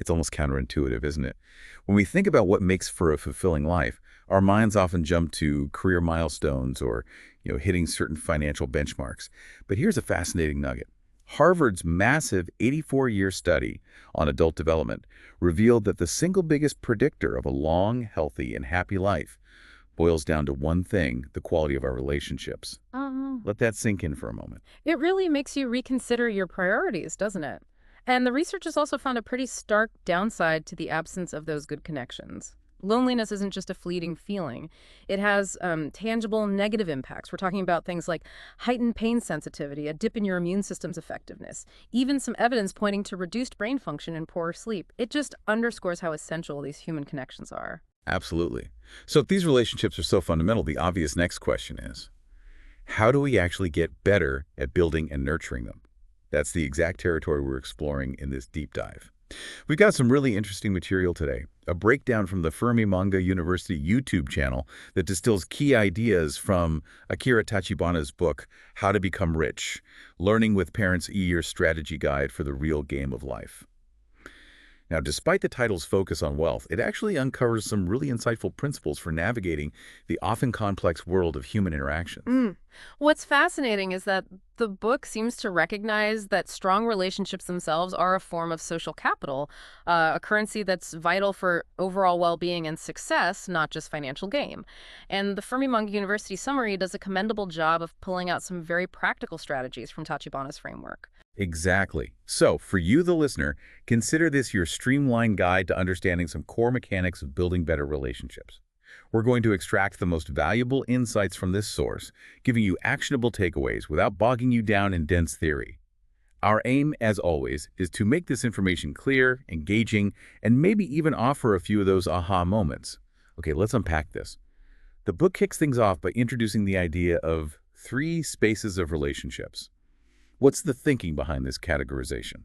It's almost counterintuitive, isn't it? When we think about what makes for a fulfilling life, our minds often jump to career milestones or, hitting certain financial benchmarks. But here's a fascinating nugget. Harvard's massive 84-year study on adult development revealed that the single biggest predictor of a long, healthy, and happy life boils down to one thing: the quality of our relationships. Let that sink in for a moment. It really makes you reconsider your priorities, doesn't it? And the research has also found a pretty stark downside to the absence of those good connections. Loneliness isn't just a fleeting feeling. It has tangible negative impacts. We're talking about things like heightened pain sensitivity, a dip in your immune system's effectiveness, even some evidence pointing to reduced brain function and poorer sleep. It just underscores how essential these human connections are. Absolutely. So if these relationships are so fundamental, the obvious next question is, how do we actually get better at building and nurturing them? That's the exact territory we're exploring in this deep dive. We've got some really interesting material today. A breakdown from the Fermi Manga University YouTube channel that distills key ideas from Akira Tachibana's book, How to Become Rich, Learning with Parents' E-Year Strategy Guide for the Real Game of Life. Now, despite the title's focus on wealth, it actually uncovers some really insightful principles for navigating the often complex world of human interactions. What's fascinating is that the book seems to recognize that strong relationships themselves are a form of social capital, a currency that's vital for overall well-being and success, not just financial gain. And the Fermi Manga University summary does a commendable job of pulling out some very practical strategies from Tachibana's framework. Exactly. So, for you, the listener, consider this your streamlined guide to understanding some core mechanics of building better relationships. We're going to extract the most valuable insights from this source, giving you actionable takeaways without bogging you down in dense theory. Our aim, as always, is to make this information clear, engaging, and maybe even offer a few of those aha moments. Okay, let's unpack this. The book kicks things off by introducing the idea of 3 spaces of relationships. What's the thinking behind this categorization?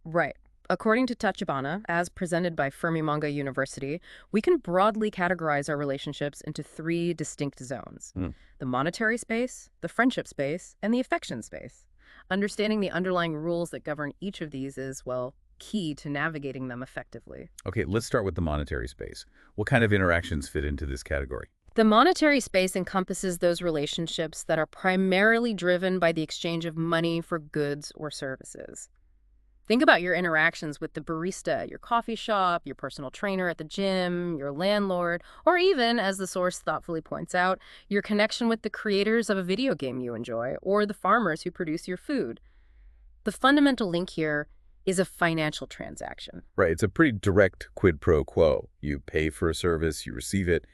Right. According to Tachibana, as presented by Fermi Manga University, we can broadly categorize our relationships into 3 distinct zones: the monetary space, the friendship space, and the affection space. Understanding the underlying rules that govern each of these is, well, key to navigating them effectively. Okay, let's start with the monetary space. What kind of interactions fit into this category? The monetary space encompasses those relationships that are primarily driven by the exchange of money for goods or services. Think about your interactions with the barista at your coffee shop, your personal trainer at the gym, your landlord, or even, as the source thoughtfully points out, your connection with the creators of a video game you enjoy or the farmers who produce your food. The fundamental link here is a financial transaction. Right, it's a pretty direct quid pro quo. You pay for a service, you receive it,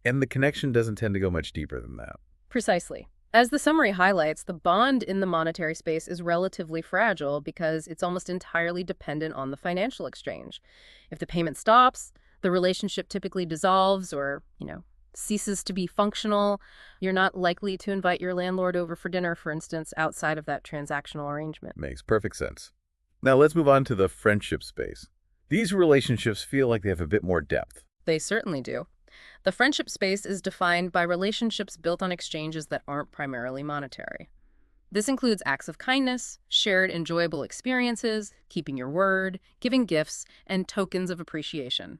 and the connection doesn't tend to go much deeper than that. Precisely. As the summary highlights, the bond in the monetary space is relatively fragile because it's almost entirely dependent on the financial exchange. If the payment stops, the relationship typically dissolves or, ceases to be functional. You're not likely to invite your landlord over for dinner, for instance, outside of that transactional arrangement. Makes perfect sense. Now let's move on to the friendship space. These relationships feel like they have a bit more depth. They certainly do. The friendship space is defined by relationships built on exchanges that aren't primarily monetary. This includes acts of kindness, shared enjoyable experiences, keeping your word, giving gifts, and tokens of appreciation.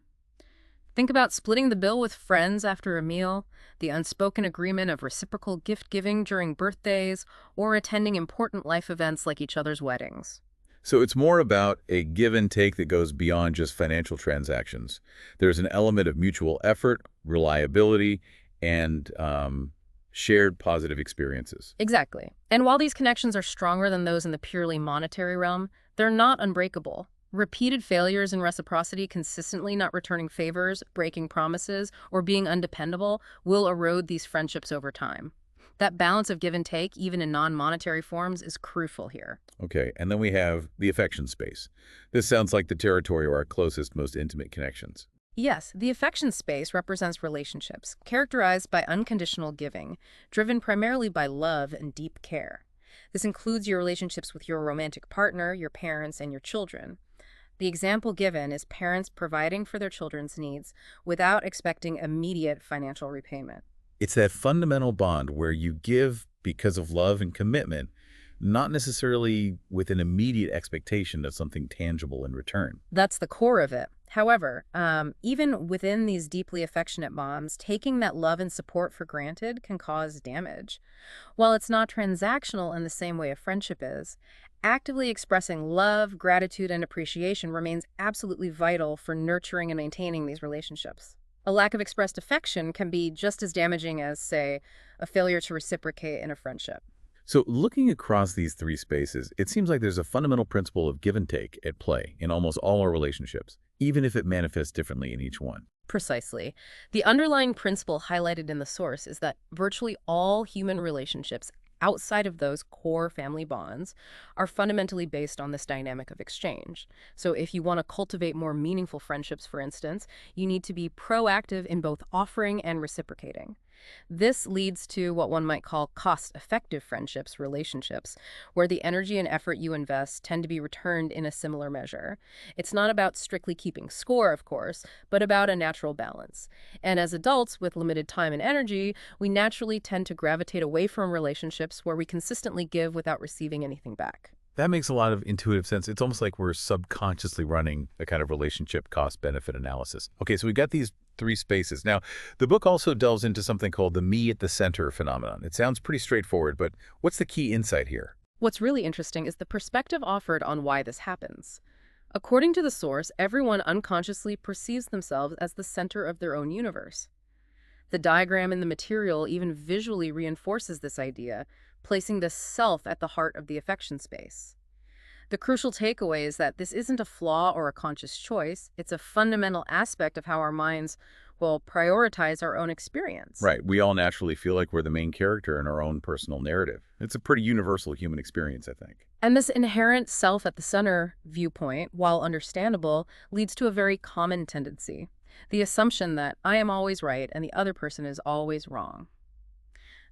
Think about splitting the bill with friends after a meal, the unspoken agreement of reciprocal gift-giving during birthdays, or attending important life events like each other's weddings. So it's more about a give and take that goes beyond just financial transactions. There's an element of mutual effort, reliability, and shared positive experiences. Exactly. And while these connections are stronger than those in the purely monetary realm, they're not unbreakable. Repeated failures in reciprocity, consistently not returning favors, breaking promises, or being undependable will erode these friendships over time. That balance of give and take, even in non-monetary forms, is crucial here. Okay, and then we have the affection space. This sounds like the territory of our closest, most intimate connections. Yes, the affection space represents relationships, characterized by unconditional giving, driven primarily by love and deep care. This includes your relationships with your romantic partner, your parents, and your children. The example given is parents providing for their children's needs without expecting immediate financial repayment. It's that fundamental bond where you give because of love and commitment, not necessarily with an immediate expectation of something tangible in return. That's the core of it. However, even within these deeply affectionate bonds, taking that love and support for granted can cause damage. While it's not transactional in the same way a friendship is, actively expressing love, gratitude, and appreciation remains absolutely vital for nurturing and maintaining these relationships. A lack of expressed affection can be just as damaging as, say, a failure to reciprocate in a friendship. So looking across these three spaces, it seems like there's a fundamental principle of give and take at play in almost all our relationships, even if it manifests differently in each one. Precisely. The underlying principle highlighted in the source is that virtually all human relationships outside of those core family bonds are fundamentally based on this dynamic of exchange. So if you want to cultivate more meaningful friendships, for instance, you need to be proactive in both offering and reciprocating. This leads to what one might call cost-effective friendships, relationships, where the energy and effort you invest tend to be returned in a similar measure. It's not about strictly keeping score, of course, but about a natural balance. And as adults with limited time and energy, we naturally tend to gravitate away from relationships where we consistently give without receiving anything back. That makes a lot of intuitive sense. It's almost like we're subconsciously running a kind of relationship cost-benefit analysis. Okay, so we've got these three spaces. Now, the book also delves into something called the me at the center phenomenon. It sounds pretty straightforward, but what's the key insight here? What's really interesting is the perspective offered on why this happens. According to the source, everyone unconsciously perceives themselves as the center of their own universe. The diagram in the material even visually reinforces this idea, placing the self at the heart of the affection space. The crucial takeaway is that this isn't a flaw or a conscious choice. It's a fundamental aspect of how our minds will prioritize our own experience. Right. We all naturally feel like we're the main character in our own personal narrative. It's a pretty universal human experience, I think. And this inherent self at the center viewpoint, while understandable, leads to a very common tendency: the assumption that I am always right and the other person is always wrong.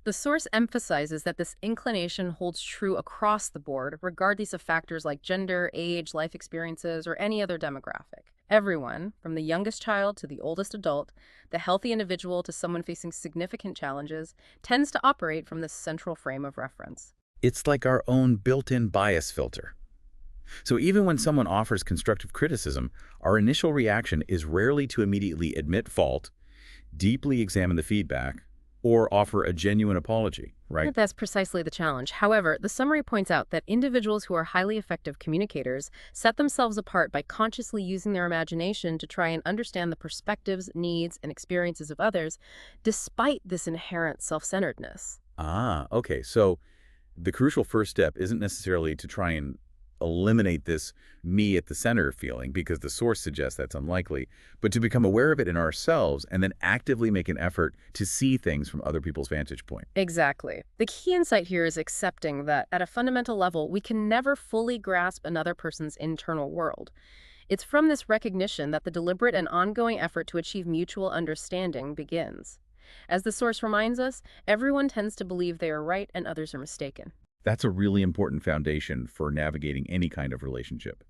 The source emphasizes that this inclination holds true across the board, regardless of factors like gender, age, life experiences, or any other demographic. Everyone, from the youngest child to the oldest adult, the healthy individual to someone facing significant challenges, tends to operate from this central frame of reference. It's like our own built-in bias filter. So even when someone offers constructive criticism, our initial reaction is rarely to immediately admit fault, deeply examine the feedback, or offer a genuine apology, right? That's precisely the challenge. However, the summary points out that individuals who are highly effective communicators set themselves apart by consciously using their imagination to try and understand the perspectives, needs, and experiences of others, despite this inherent self-centeredness. Ah, okay. So the crucial first step isn't necessarily to try and eliminate this me at the center feeling, because the source suggests that's unlikely, but to become aware of it in ourselves and then actively make an effort to see things from other people's vantage point. Exactly. The key insight here is accepting that at a fundamental level, we can never fully grasp another person's internal world. It's from this recognition that the deliberate and ongoing effort to achieve mutual understanding begins. As the source reminds us, everyone tends to believe they are right and others are mistaken. That's a really important foundation for navigating any kind of relationship.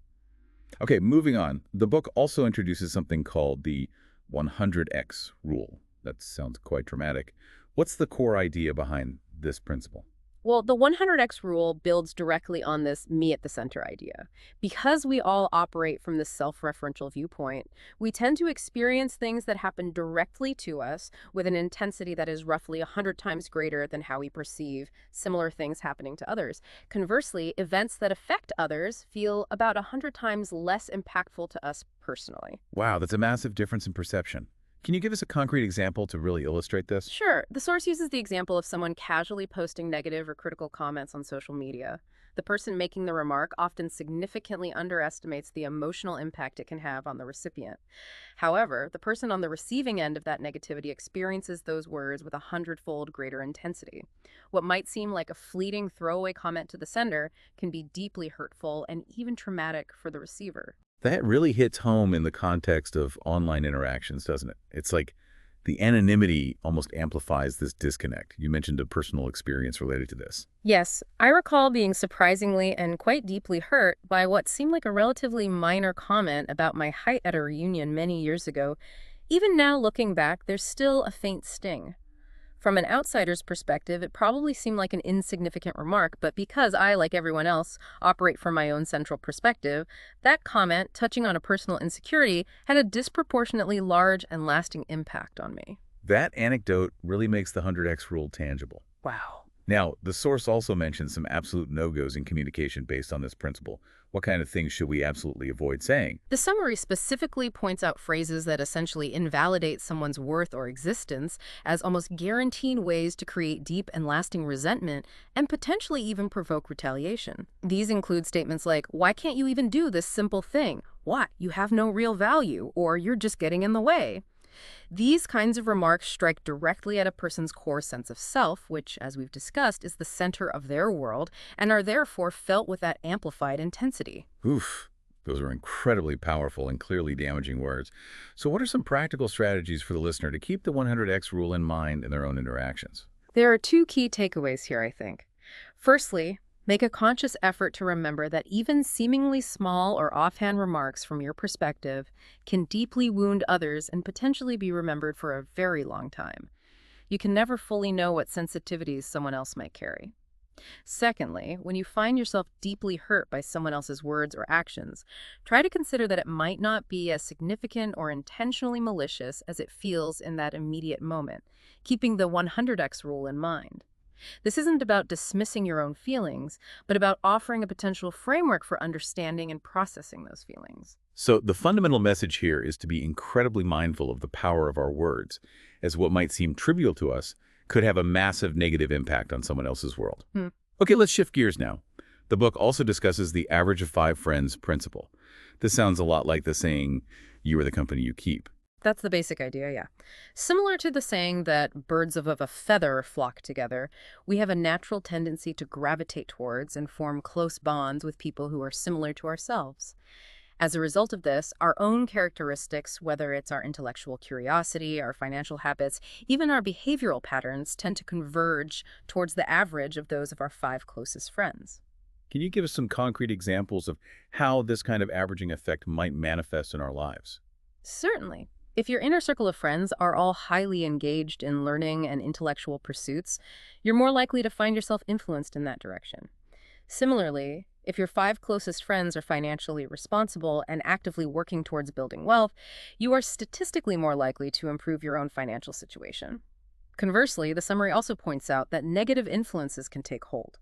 Okay, moving on. The book also introduces something called the 100x rule. That sounds quite dramatic. What's the core idea behind this principle? Well, the 100x rule builds directly on this me at the center idea. Because we all operate from this self-referential viewpoint, we tend to experience things that happen directly to us with an intensity that is roughly 100 times greater than how we perceive similar things happening to others. Conversely, events that affect others feel about 100 times less impactful to us personally. Wow, that's a massive difference in perception. Can you give us a concrete example to really illustrate this? Sure. The source uses the example of someone casually posting negative or critical comments on social media. The person making the remark often significantly underestimates the emotional impact it can have on the recipient. However, the person on the receiving end of that negativity experiences those words with 100-fold greater intensity. What might seem like a fleeting throwaway comment to the sender can be deeply hurtful and even traumatic for the receiver. That really hits home in the context of online interactions, doesn't it? It's like the anonymity almost amplifies this disconnect. You mentioned a personal experience related to this. Yes, I recall being surprisingly and quite deeply hurt by what seemed like a relatively minor comment about my height at a reunion many years ago. Even now, looking back, there's still a faint sting. From an outsider's perspective, it probably seemed like an insignificant remark, but because I, like everyone else, operate from my own central perspective, that comment, touching on a personal insecurity, had a disproportionately large and lasting impact on me. That anecdote really makes the 100x rule tangible. Wow. Now, the source also mentions some absolute no-goes in communication based on this principle. What kind of things should we absolutely avoid saying? The summary specifically points out phrases that essentially invalidate someone's worth or existence as almost guaranteed ways to create deep and lasting resentment and potentially even provoke retaliation. These include statements like, "Why can't you even do this simple thing? What? You have no real value," or "You're just getting in the way." These kinds of remarks strike directly at a person's core sense of self, which, as we've discussed, is the center of their world, and are therefore felt with that amplified intensity. Oof, those are incredibly powerful and clearly damaging words. So what are some practical strategies for the listener to keep the 100x rule in mind in their own interactions? There are two key takeaways here, I think. Firstly, make a conscious effort to remember that even seemingly small or offhand remarks from your perspective can deeply wound others and potentially be remembered for a very long time. You can never fully know what sensitivities someone else might carry. Secondly, when you find yourself deeply hurt by someone else's words or actions, try to consider that it might not be as significant or intentionally malicious as it feels in that immediate moment, keeping the 100x rule in mind. This isn't about dismissing your own feelings, but about offering a potential framework for understanding and processing those feelings. So the fundamental message here is to be incredibly mindful of the power of our words, as what might seem trivial to us could have a massive negative impact on someone else's world. Okay, let's shift gears now. The book also discusses the average of 5 friends principle. This sounds a lot like the saying, "You are the company you keep." That's the basic idea, yeah. Similar to the saying that birds of a feather flock together, we have a natural tendency to gravitate towards and form close bonds with people who are similar to ourselves. As a result of this, our own characteristics, whether it's our intellectual curiosity, our financial habits, even our behavioral patterns, tend to converge towards the average of those of our 5 closest friends. Can you give us some concrete examples of how this kind of averaging effect might manifest in our lives? Certainly. If your inner circle of friends are all highly engaged in learning and intellectual pursuits, you're more likely to find yourself influenced in that direction. Similarly, if your 5 closest friends are financially responsible and actively working towards building wealth, you are statistically more likely to improve your own financial situation. Conversely, the summary also points out that negative influences can take hold.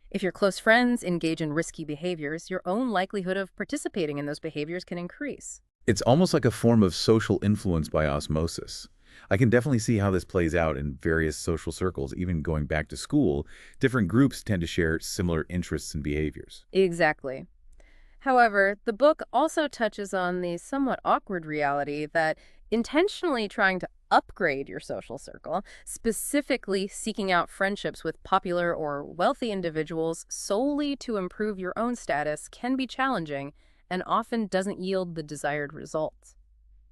If your close friends engage in risky behaviors, your own likelihood of participating in those behaviors can increase. It's almost like a form of social influence by osmosis. I can definitely see how this plays out in various social circles. Even going back to school, different groups tend to share similar interests and behaviors. Exactly. However, the book also touches on the somewhat awkward reality that intentionally trying to upgrade your social circle, specifically seeking out friendships with popular or wealthy individuals solely to improve your own status, can be challenging and often doesn't yield the desired results.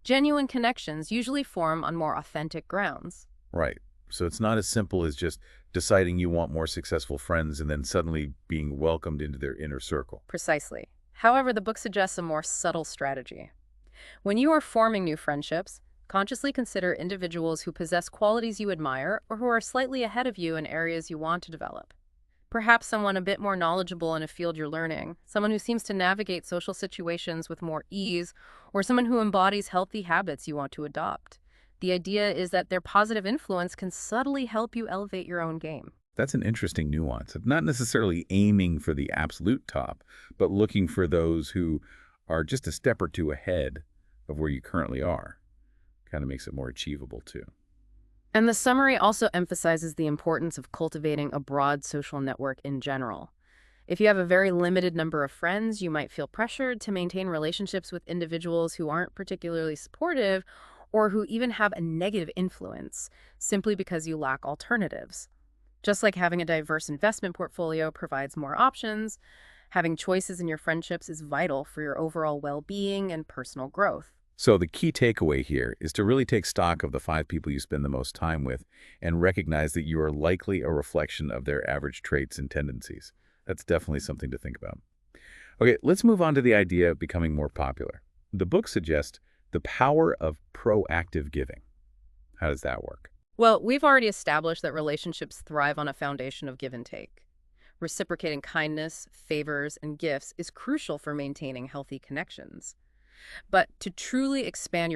Genuine connections usually form on more authentic grounds. Right. So it's not as simple as just deciding you want more successful friends and then suddenly being welcomed into their inner circle. Precisely. However, the book suggests a more subtle strategy. When you are forming new friendships, consciously consider individuals who possess qualities you admire or who are slightly ahead of you in areas you want to develop. Perhaps someone a bit more knowledgeable in a field you're learning, someone who seems to navigate social situations with more ease, or someone who embodies healthy habits you want to adopt. The idea is that their positive influence can subtly help you elevate your own game. That's an interesting nuance. It's not necessarily aiming for the absolute top, but looking for those who are just a step or two ahead of where you currently are. Kind of makes it more achievable, too. And the summary also emphasizes the importance of cultivating a broad social network in general. If you have a very limited number of friends, you might feel pressured to maintain relationships with individuals who aren't particularly supportive or who even have a negative influence, simply because you lack alternatives. Just like having a diverse investment portfolio provides more options, having choices in your friendships is vital for your overall well-being and personal growth. So the key takeaway here is to really take stock of the 5 people you spend the most time with and recognize that you are likely a reflection of their average traits and tendencies. That's definitely something to think about. Okay, let's move on to the idea of becoming more popular. The book suggests the power of proactive giving. How does that work? Well, we've already established that relationships thrive on a foundation of give and take. Reciprocating kindness, favors, and gifts is crucial for maintaining healthy connections. But to truly expand